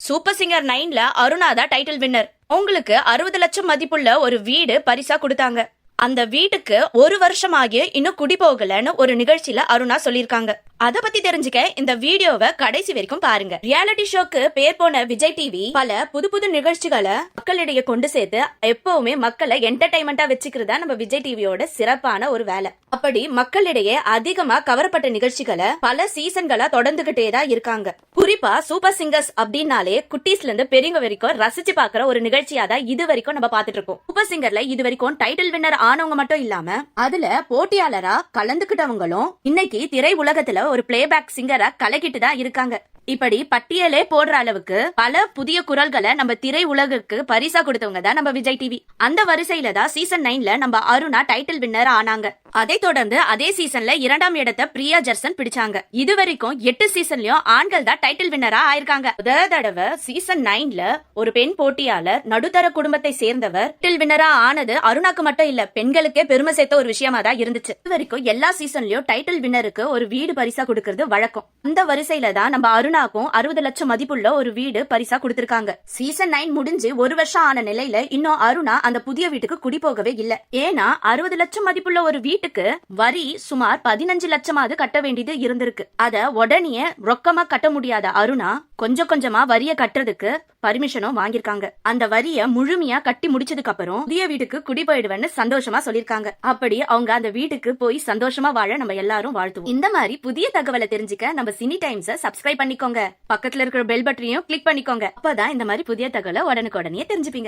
Super singer 9ல Aruna தான் title winner. உங்களுக்கு 60 லட்சம் மதிப்புள்ள ஒரு வீடு பரிசா கொடுத்தாங்க. அந்த வீட்டுக்கு 1 வருஷம் ஆகி இன்னும் குடி போகலன்னு ஒரு நிகழ்ச்சியில அருணா சொல்லிருக்காங்க. அத பத்தி தெரிஞ்சுக்க இந்த வீடியோவை கடைசி வரைக்கும் பாருங்க. ரியாலிட்டி ஷோக்கு பேர் போன விஜய் டிவி பல புது புது நிகழ்ச்சிகளை மக்களிடையே கொண்டு சேர்த்து எப்பவுமே மக்களை என்டர்டைன்மெண்டா வச்சுக்கிறதா நம்ம விஜய் டிவியோட சிறப்பான ஒரு வேலை. அப்படி மக்களிடையே அதிகமா கவரப்பட்ட நிகழ்ச்சிகளை பல சீசன்களா தொடர்ந்துகிட்டே தான் இருக்காங்க. குறிப்பா சூப்பர் சிங்கர்ஸ் அப்படின்னாலே குட்டீஸ்ல இருந்து பெரியவங்க வரைக்கும் ரசிச்சு பாக்குற ஒரு நிகழ்ச்சியா தான் இது வரைக்கும் நம்ம பாத்துட்டு இருக்கோம். சூப்பர் சிங்கர்ல இது வரைக்கும் டைட்டில் வின்னர் ஆனவங்க மட்டும் இல்லாம அதுல போட்டியாளரா கலந்துகிட்டவங்களும் இன்னைக்கு திரை உலகத்துல ஒரு பிளேபேக் சிங்கரா கலக்கிட்டு தான் இருக்காங்க. இப்படி பட்டியலே போடுற அளவுக்கு பல புதிய குரல்களை நம்ம திரை உலகுக்கு பரிசா கொடுத்தவங்க தான் நம்ம விஜய் டிவி. அந்த வரிசையில தான் சீசன் 9ல நம்ம அருணா டைட்டில் வின்னர் ஆனாங்க. அதை தொடர்ந்து அதே சீசன்ல 2ஆம் இடத்தை பிரியா ஜெர்சன் பிடிச்சாங்க. இது வரைக்கும் 8 சீசன்லயும் ஆண்கள் தான் டைட்டில் வின்னரா ஆயிருக்காங்க. முதல் தடவை சீசன் 9ல ஒரு பெண் போட்டியாளர் நடுத்தர குடும்பத்தை சேர்ந்தவர் டைட்டில் வின்னரா ஆனது அருணாக்கு மட்டும் இல்ல, பெண்களுக்கே பெருமை சேர்த்த ஒரு விஷயமா தான் இருந்துச்சு. இது வரைக்கும் எல்லா சீசன்லயும் டைட்டில் வின்னருக்கு ஒரு வீடு பரிசா கொடுக்கறது வழக்கம். அந்த வரிசையில தான் நம்ம அருணாக்கும் 60 லட்சம் மதிப்புள்ள ஒரு வீடு பரிசா கொடுத்திருக்காங்க. சீசன் 9 முடிஞ்சு 1 வருஷம் ஆன நிலையில இன்னும் அருணா அந்த புதிய வீட்டுக்கு குடி போகவே இல்ல. ஏன்னா 60 லட்சம் மதிப்புள்ள ஒரு வீட்டுக்கு வரி சுமார் 15 லட்சமாவது கட்ட வேண்டியது இருந்திருக்கு. அத உடனே ரொக்கமா கட்ட முடியாத அருணா கொஞ்சம் கொஞ்சமா வரிய கட்டுறதுக்கு பர்மிஷனும் வாங்கிருக்காங்க. அந்த வரிய முழுமையா கட்டி முடிச்சதுக்கு அப்புறம் புதிய வீட்டுக்கு குடி போயிடுவேன்னு சந்தோஷமா சொல்லிருக்காங்க. அப்படி அவங்க அந்த வீட்டுக்கு போய் சந்தோஷமா வாழ நம்ம எல்லாரும் வாழ்த்துவோம். இந்த மாதிரி புதிய தகவலை தெரிஞ்சுக்க நம்ம சினி டைம்ஸ் சப்ஸ்கிரைப் பண்ணிக்கோங்க. பக்கத்துல இருக்கிற பெல் பட்டனையும் கிளிக் பண்ணிக்கோங்க. அப்பதான் இந்த மாதிரி புதிய தகவலை உடனுக்குடனே தெரிஞ்சுப்பீங்க.